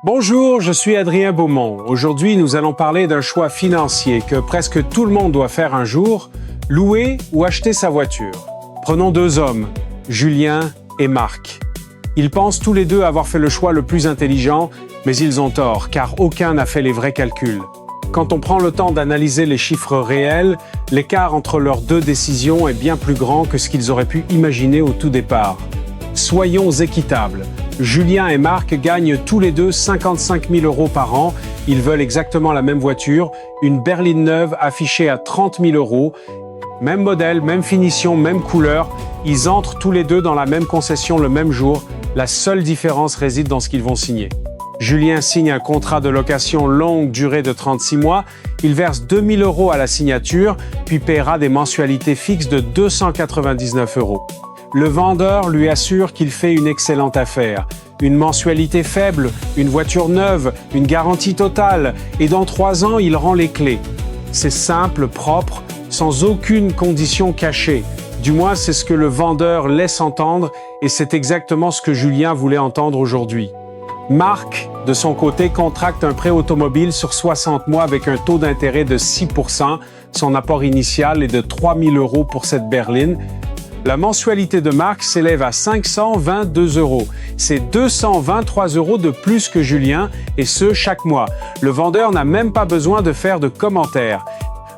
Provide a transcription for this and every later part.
Bonjour, je suis Adrien Beaumont. Aujourd'hui, nous allons parler d'un choix financier que presque tout le monde doit faire un jour, louer ou acheter sa voiture. Prenons deux hommes, Julien et Marc. Ils pensent tous les deux avoir fait le choix le plus intelligent, mais ils ont tort, car aucun n'a fait les vrais calculs. Quand on prend le temps d'analyser les chiffres réels, l'écart entre leurs deux décisions est bien plus grand que ce qu'ils auraient pu imaginer au tout départ. Soyons équitables. Julien et Marc gagnent tous les deux 55 000 € par an. Ils veulent exactement la même voiture, une berline neuve affichée à 30 000 €. Même modèle, même finition, même couleur. Ils entrent tous les deux dans la même concession le même jour. La seule différence réside dans ce qu'ils vont signer. Julien signe un contrat de location longue durée de 36 mois. Il verse 2 000 € à la signature, puis paiera des mensualités fixes de 299 €. Le vendeur lui assure qu'il fait une excellente affaire. Une mensualité faible, une voiture neuve, une garantie totale, et dans 3 ans, il rend les clés. C'est simple, propre, sans aucune condition cachée. Du moins, c'est ce que le vendeur laisse entendre, et c'est exactement ce que Julien voulait entendre aujourd'hui. Marc, de son côté, contracte un prêt automobile sur 60 mois avec un taux d'intérêt de 6%. Son apport initial est de 3 000 € pour cette berline. La mensualité de Marc s'élève à 522 €. C'est 223 € de plus que Julien, et ce, chaque mois. Le vendeur n'a même pas besoin de faire de commentaires.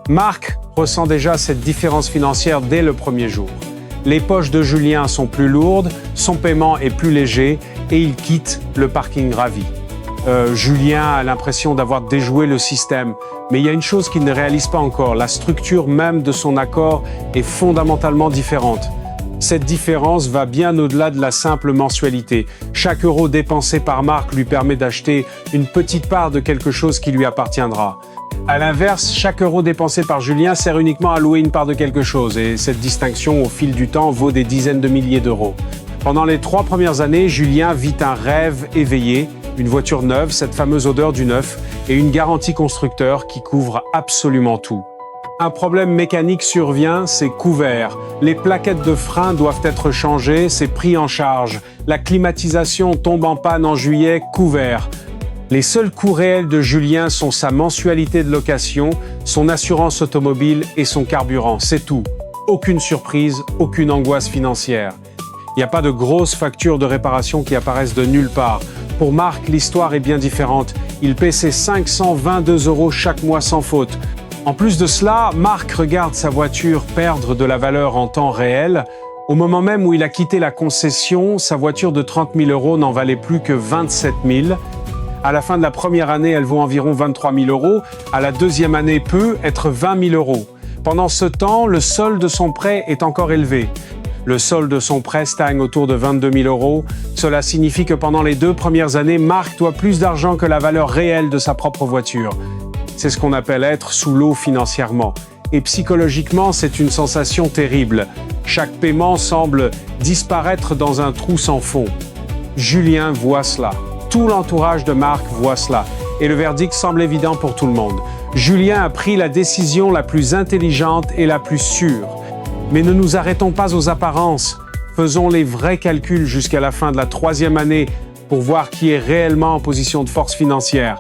Marc ressent déjà cette différence financière dès le premier jour. Les poches de Julien sont plus lourdes, son paiement est plus léger, et il quitte le parking ravi. Julien a l'impression d'avoir déjoué le système, mais il y a une chose qu'il ne réalise pas encore, la structure même de son accord est fondamentalement différente. Cette différence va bien au-delà de la simple mensualité. Chaque euro dépensé par Marc lui permet d'acheter une petite part de quelque chose qui lui appartiendra. À l'inverse, chaque euro dépensé par Julien sert uniquement à louer une part de quelque chose, et cette distinction, au fil du temps, vaut des dizaines de milliers d'euros. Pendant les 3 premières années, Julien vit un rêve éveillé, une voiture neuve, cette fameuse odeur du neuf, et une garantie constructeur qui couvre absolument tout. Un problème mécanique survient, c'est couvert. Les plaquettes de frein doivent être changées, c'est pris en charge. La climatisation tombe en panne en juillet, couvert. Les seuls coûts réels de Julien sont sa mensualité de location, son assurance automobile et son carburant, c'est tout. Aucune surprise, aucune angoisse financière. Il n'y a pas de grosses factures de réparation qui apparaissent de nulle part. Pour Marc, l'histoire est bien différente. Il paie ses 522 € chaque mois sans faute. En plus de cela, Marc regarde sa voiture perdre de la valeur en temps réel. Au moment même où il a quitté la concession, sa voiture de 30 000 € n'en valait plus que 27 000. À la fin de la première année, elle vaut environ 23 000 €. À la deuxième année, peut être 20 000 €. Pendant ce temps, le solde de son prêt est encore élevé. Le solde de son prêt stagne autour de 22 000 €. Cela signifie que pendant les 2 premières années, Marc doit plus d'argent que la valeur réelle de sa propre voiture. C'est ce qu'on appelle être sous l'eau financièrement. Et psychologiquement, c'est une sensation terrible. Chaque paiement semble disparaître dans un trou sans fond. Julien voit cela. Tout l'entourage de Marc voit cela. Et le verdict semble évident pour tout le monde. Julien a pris la décision la plus intelligente et la plus sûre. Mais ne nous arrêtons pas aux apparences. Faisons les vrais calculs jusqu'à la fin de la 3e année pour voir qui est réellement en position de force financière.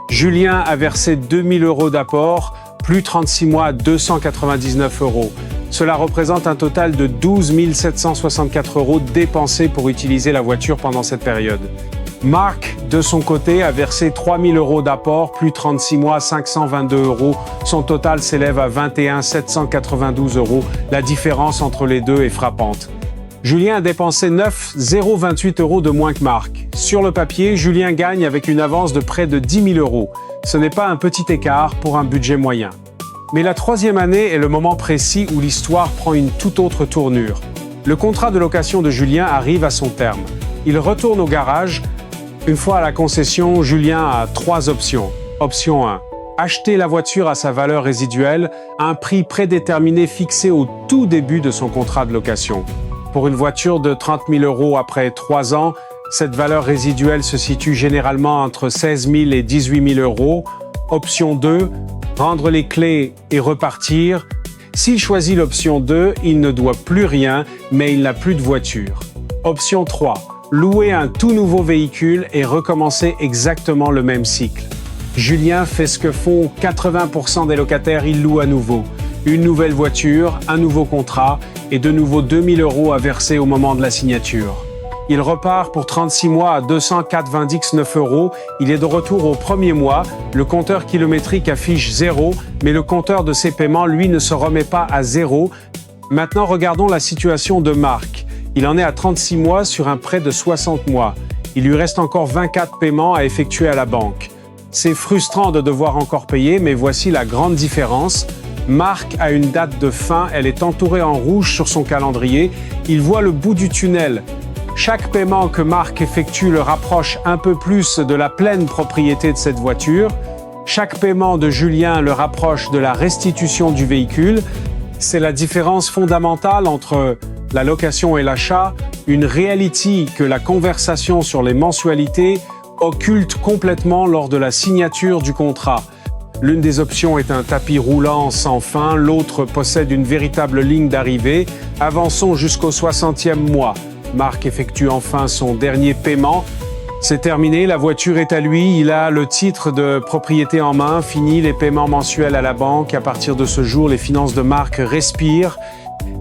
Julien a versé 2 000 € d'apport, plus 36 mois, 299 €. Cela représente un total de 12 764 € dépensés pour utiliser la voiture pendant cette période. Marc, de son côté, a versé 3 000 € d'apport, plus 36 mois, 522 €. Son total s'élève à 21 792 €. La différence entre les deux est frappante. Julien a dépensé 9,028 € de moins que Marc. Sur le papier, Julien gagne avec une avance de près de 10 000 €. Ce n'est pas un petit écart pour un budget moyen. Mais la 3e année est le moment précis où l'histoire prend une toute autre tournure. Le contrat de location de Julien arrive à son terme. Il retourne au garage. Une fois à la concession, Julien a 3 options. Option 1. Acheter la voiture à sa valeur résiduelle, à un prix prédéterminé fixé au tout début de son contrat de location. Pour une voiture de 30 000 € après 3 ans, cette valeur résiduelle se situe généralement entre 16 000 et 18 000 €. Option 2, rendre les clés et repartir. S'il choisit l'option 2, il ne doit plus rien, mais il n'a plus de voiture. Option 3, louer un tout nouveau véhicule et recommencer exactement le même cycle. Julien fait ce que font 80% des locataires, il loue à nouveau. Une nouvelle voiture, un nouveau contrat et de nouveau 2000 € à verser au moment de la signature. Il repart pour 36 mois à 299 €. Il est de retour au premier mois. Le compteur kilométrique affiche 0, mais le compteur de ses paiements, lui, ne se remet pas à 0. Maintenant, regardons la situation de Marc. Il en est à 36 mois sur un prêt de 60 mois. Il lui reste encore 24 paiements à effectuer à la banque. C'est frustrant de devoir encore payer, mais voici la grande différence. Marc a une date de fin, elle est entourée en rouge sur son calendrier. Il voit le bout du tunnel. Chaque paiement que Marc effectue le rapproche un peu plus de la pleine propriété de cette voiture. Chaque paiement de Julien le rapproche de la restitution du véhicule. C'est la différence fondamentale entre la location et l'achat, une reality que la conversation sur les mensualités occulte complètement lors de la signature du contrat. L'une des options est un tapis roulant sans fin, l'autre possède une véritable ligne d'arrivée. Avançons jusqu'au 60e mois. Marc effectue enfin son dernier paiement. C'est terminé, la voiture est à lui, il a le titre de propriété en main, fini les paiements mensuels à la banque. À partir de ce jour, les finances de Marc respirent.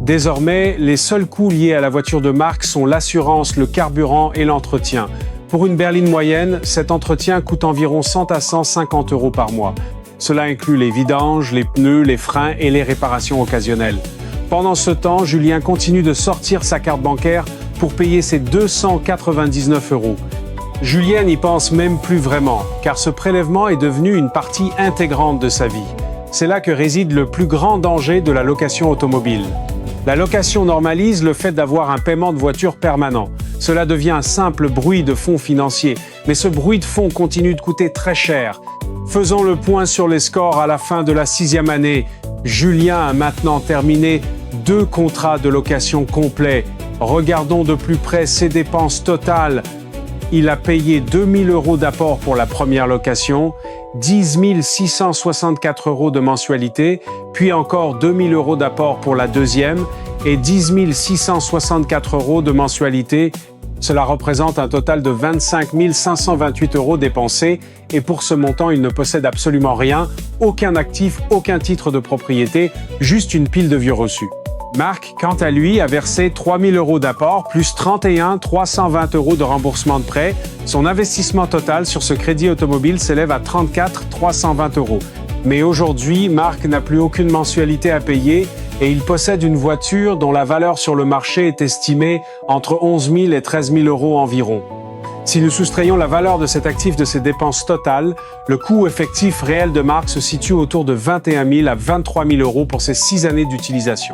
Désormais, les seuls coûts liés à la voiture de Marc sont l'assurance, le carburant et l'entretien. Pour une berline moyenne, cet entretien coûte environ 100 à 150 € par mois. Cela inclut les vidanges, les pneus, les freins et les réparations occasionnelles. Pendant ce temps, Julien continue de sortir sa carte bancaire pour payer ses 299 €. Julien n'y pense même plus vraiment, car ce prélèvement est devenu une partie intégrante de sa vie. C'est là que réside le plus grand danger de la location automobile. La location normalise le fait d'avoir un paiement de voiture permanent. Cela devient un simple bruit de fond financier, mais ce bruit de fond continue de coûter très cher. Faisons le point sur les scores à la fin de la 6e année. Julien a maintenant terminé 2 contrats de location complets. Regardons de plus près ses dépenses totales. Il a payé 2000 € d'apport pour la première location, 10 664 € de mensualité, puis encore 2000 € d'apport pour la deuxième et 10 664 € de mensualité. Cela représente un total de 25 528 € dépensés et pour ce montant, il ne possède absolument rien, aucun actif, aucun titre de propriété, juste une pile de vieux reçus. Marc, quant à lui, a versé 3000 € d'apport plus 31 320 € de remboursement de prêt. Son investissement total sur ce crédit automobile s'élève à 34 320 €. Mais aujourd'hui, Marc n'a plus aucune mensualité à payer et il possède une voiture dont la valeur sur le marché est estimée entre 11 000 et 13 000 € environ. Si nous soustrayons la valeur de cet actif de ses dépenses totales, le coût effectif réel de Marc se situe autour de 21 000 à 23 000 € pour ses 6 années d'utilisation.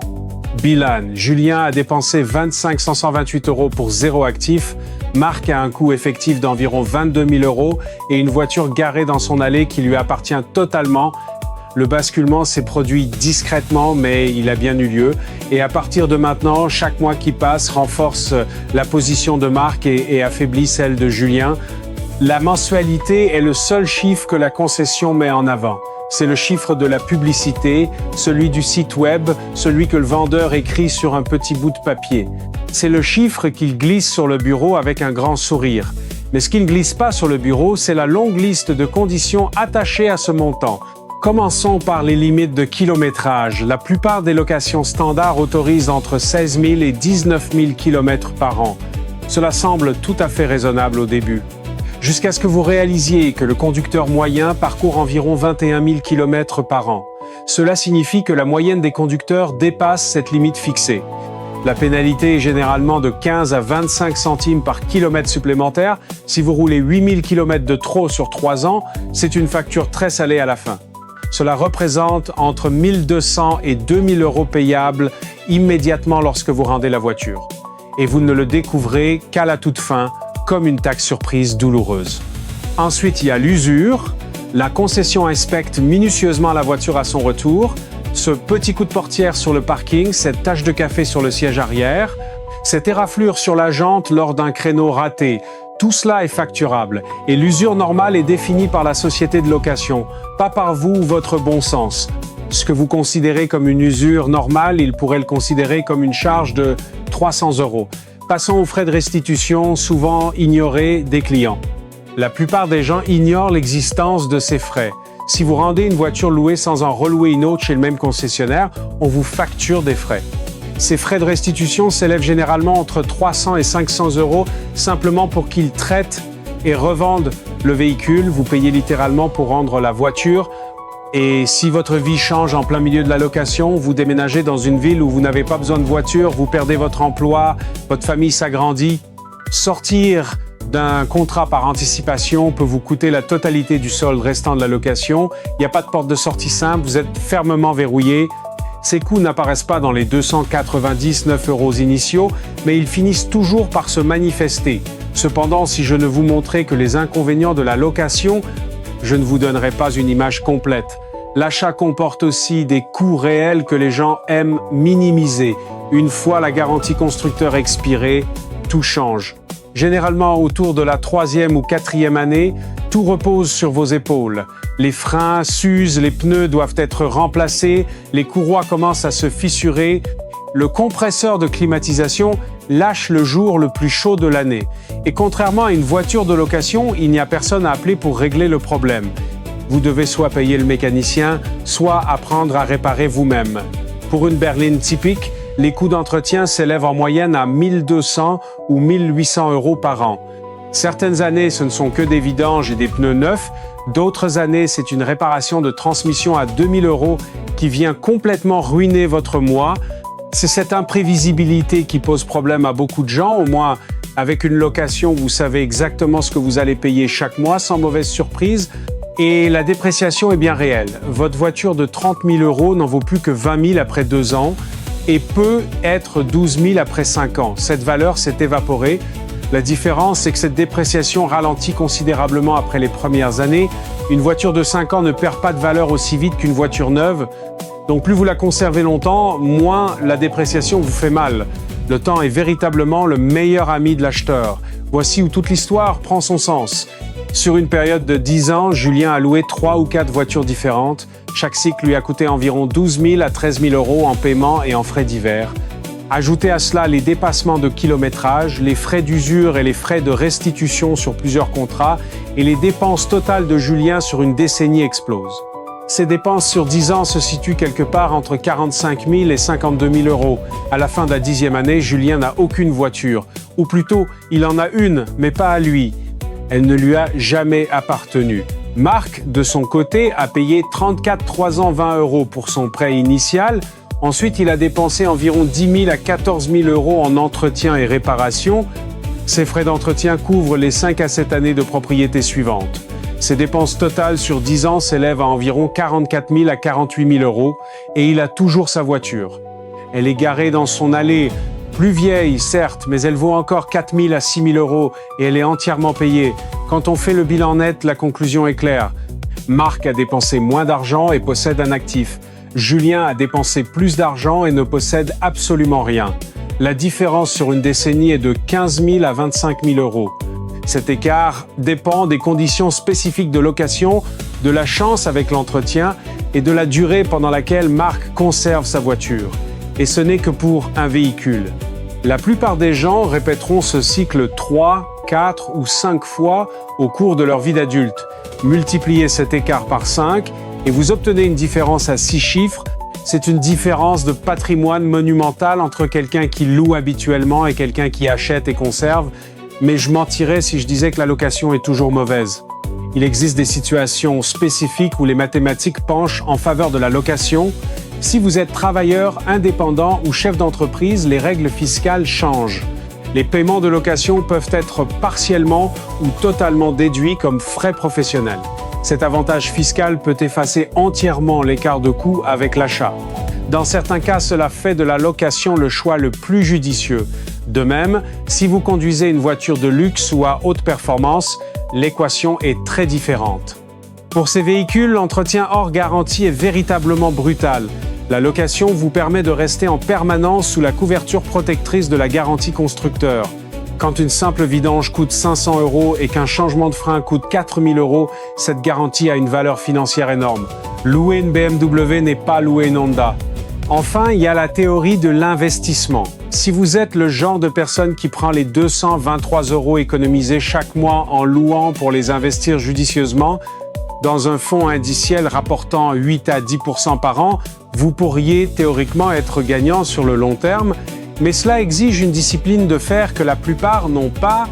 Bilan, Julien a dépensé 25 528 € pour 0 actif, Marc a un coût effectif d'environ 22 000 € et une voiture garée dans son allée qui lui appartient totalement. Le basculement s'est produit discrètement, mais il a bien eu lieu. Et à partir de maintenant, chaque mois qui passe renforce la position de Marc et affaiblit celle de Julien. La mensualité est le seul chiffre que la concession met en avant. C'est le chiffre de la publicité, celui du site web, celui que le vendeur écrit sur un petit bout de papier. C'est le chiffre qu'il glisse sur le bureau avec un grand sourire. Mais ce qu'il ne glisse pas sur le bureau, c'est la longue liste de conditions attachées à ce montant. Commençons par les limites de kilométrage. La plupart des locations standards autorisent entre 16 000 et 19 000 km par an. Cela semble tout à fait raisonnable au début. Jusqu'à ce que vous réalisiez que le conducteur moyen parcourt environ 21 000 km par an. Cela signifie que la moyenne des conducteurs dépasse cette limite fixée. La pénalité est généralement de 15 à 25 centimes par kilomètre supplémentaire. Si vous roulez 8 000 km de trop sur 3 ans, c'est une facture très salée à la fin. Cela représente entre 1 200 et 2 000 € payables immédiatement lorsque vous rendez la voiture. Et vous ne le découvrez qu'à la toute fin, comme une taxe surprise douloureuse. Ensuite, il y a l'usure. La concession inspecte minutieusement la voiture à son retour. Ce petit coup de portière sur le parking, cette tache de café sur le siège arrière, cette éraflure sur la jante lors d'un créneau raté, tout cela est facturable. Et l'usure normale est définie par la société de location, pas par vous ou votre bon sens. Ce que vous considérez comme une usure normale, il pourrait le considérer comme une charge de 300 €. Passons aux frais de restitution, souvent ignorés des clients. La plupart des gens ignorent l'existence de ces frais. Si vous rendez une voiture louée sans en relouer une autre chez le même concessionnaire, on vous facture des frais. Ces frais de restitution s'élèvent généralement entre 300 et 500 € simplement pour qu'ils traitent et revendent le véhicule. Vous payez littéralement pour rendre la voiture. Et si votre vie change en plein milieu de la location, vous déménagez dans une ville où vous n'avez pas besoin de voiture, vous perdez votre emploi, votre famille s'agrandit, sortir d'un contrat par anticipation peut vous coûter la totalité du solde restant de la location. Il n'y a pas de porte de sortie simple, vous êtes fermement verrouillé. Ces coûts n'apparaissent pas dans les 299 € initiaux, mais ils finissent toujours par se manifester. Cependant, si je ne vous montrais que les inconvénients de la location, je ne vous donnerai pas une image complète. L'achat comporte aussi des coûts réels que les gens aiment minimiser. Une fois la garantie constructeur expirée, tout change. Généralement, autour de la 3e ou 4e année, tout repose sur vos épaules. Les freins s'usent, les pneus doivent être remplacés, les courroies commencent à se fissurer. Le compresseur de climatisation lâche le jour le plus chaud de l'année. Et contrairement à une voiture de location, il n'y a personne à appeler pour régler le problème. Vous devez soit payer le mécanicien, soit apprendre à réparer vous-même. Pour une berline typique, les coûts d'entretien s'élèvent en moyenne à 1200 ou 1800 € par an. Certaines années, ce ne sont que des vidanges et des pneus neufs. D'autres années, c'est une réparation de transmission à 2000 € qui vient complètement ruiner votre mois. C'est cette imprévisibilité qui pose problème à beaucoup de gens. Au moins, avec une location, vous savez exactement ce que vous allez payer chaque mois sans mauvaise surprise. Et la dépréciation est bien réelle. Votre voiture de 30 000 € n'en vaut plus que 20 000 après 2 ans et peut être 12 000 après 5 ans. Cette valeur s'est évaporée. La différence, c'est que cette dépréciation ralentit considérablement après les premières années. Une voiture de 5 ans ne perd pas de valeur aussi vite qu'une voiture neuve. Donc plus vous la conservez longtemps, moins la dépréciation vous fait mal. Le temps est véritablement le meilleur ami de l'acheteur. Voici où toute l'histoire prend son sens. Sur une période de 10 ans, Julien a loué 3 ou 4 voitures différentes. Chaque cycle lui a coûté environ 12 000 à 13 000 € en paiement et en frais divers. Ajoutez à cela les dépassements de kilométrage, les frais d'usure et les frais de restitution sur plusieurs contrats, et les dépenses totales de Julien sur une décennie explosent. Ses dépenses sur 10 ans se situent quelque part entre 45 000 et 52 000 €. À la fin de la 10e année, Julien n'a aucune voiture. Ou plutôt, il en a une, mais pas à lui. Elle ne lui a jamais appartenu. Marc, de son côté, a payé 34 320 € pour son prêt initial. Ensuite, il a dépensé environ 10 000 à 14 000 € en entretien et réparation. Ses frais d'entretien couvrent les 5 à 7 années de propriété suivantes. Ses dépenses totales sur 10 ans s'élèvent à environ 44 000 à 48 000 € et il a toujours sa voiture. Elle est garée dans son allée, plus vieille certes, mais elle vaut encore 4 000 à 6 000 € et elle est entièrement payée. Quand on fait le bilan net, la conclusion est claire. Marc a dépensé moins d'argent et possède un actif. Julien a dépensé plus d'argent et ne possède absolument rien. La différence sur une décennie est de 15 000 à 25 000 €. Cet écart dépend des conditions spécifiques de location, de la chance avec l'entretien et de la durée pendant laquelle Marc conserve sa voiture. Et ce n'est que pour un véhicule. La plupart des gens répéteront ce cycle 3, 4 ou 5 fois au cours de leur vie d'adulte. Multipliez cet écart par 5 et vous obtenez une différence à 6 chiffres. C'est une différence de patrimoine monumental entre quelqu'un qui loue habituellement et quelqu'un qui achète et conserve. Mais je mentirais si je disais que la location est toujours mauvaise. Il existe des situations spécifiques où les mathématiques penchent en faveur de la location. Si vous êtes travailleur, indépendant ou chef d'entreprise, les règles fiscales changent. Les paiements de location peuvent être partiellement ou totalement déduits comme frais professionnels. Cet avantage fiscal peut effacer entièrement l'écart de coût avec l'achat. Dans certains cas, cela fait de la location le choix le plus judicieux. De même, si vous conduisez une voiture de luxe ou à haute performance, l'équation est très différente. Pour ces véhicules, l'entretien hors garantie est véritablement brutal. La location vous permet de rester en permanence sous la couverture protectrice de la garantie constructeur. Quand une simple vidange coûte 500 € et qu'un changement de frein coûte 4 000 €, cette garantie a une valeur financière énorme. Louer une BMW n'est pas louer une Honda. Enfin, il y a la théorie de l'investissement. Si vous êtes le genre de personne qui prend les 223 € économisés chaque mois en louant pour les investir judicieusement dans un fonds indiciel rapportant 8 à 10% par an, vous pourriez théoriquement être gagnant sur le long terme, mais cela exige une discipline de fer que la plupart n'ont pas.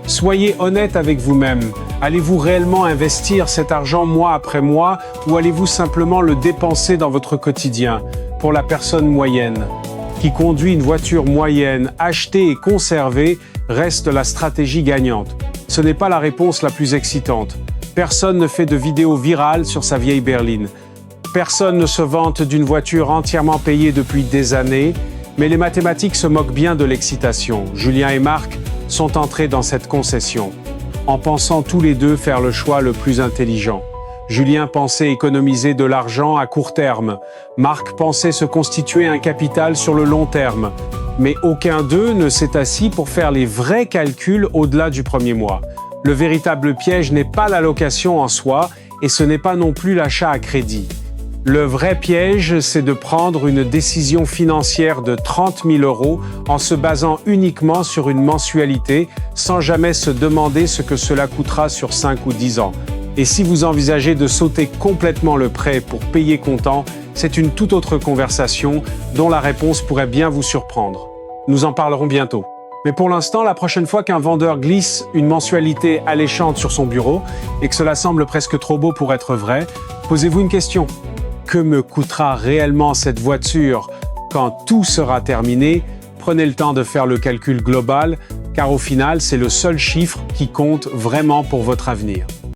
Soyez honnête avec vous-même. Allez-vous réellement investir cet argent mois après mois ou allez-vous simplement le dépenser dans votre quotidien? Pour la personne moyenne qui conduit une voiture moyenne, acheter et conserver reste la stratégie gagnante. Ce n'est pas la réponse la plus excitante. Personne ne fait de vidéos virales sur sa vieille berline. Personne ne se vante d'une voiture entièrement payée depuis des années, mais les mathématiques se moquent bien de l'excitation. Julien et Marc sont entrés dans cette concession, en pensant tous les deux faire le choix le plus intelligent. Julien pensait économiser de l'argent à court terme. Marc pensait se constituer un capital sur le long terme. Mais aucun d'eux ne s'est assis pour faire les vrais calculs au-delà du premier mois. Le véritable piège n'est pas la location en soi et ce n'est pas non plus l'achat à crédit. Le vrai piège, c'est de prendre une décision financière de 30 000 € en se basant uniquement sur une mensualité, sans jamais se demander ce que cela coûtera sur 5 ou 10 ans. Et si vous envisagez de sauter complètement le prêt pour payer comptant, c'est une toute autre conversation dont la réponse pourrait bien vous surprendre. Nous en parlerons bientôt. Mais pour l'instant, la prochaine fois qu'un vendeur glisse une mensualité alléchante sur son bureau et que cela semble presque trop beau pour être vrai, posez-vous une question. Que me coûtera réellement cette voiture quand tout sera terminé? Prenez le temps de faire le calcul global, car au final, c'est le seul chiffre qui compte vraiment pour votre avenir.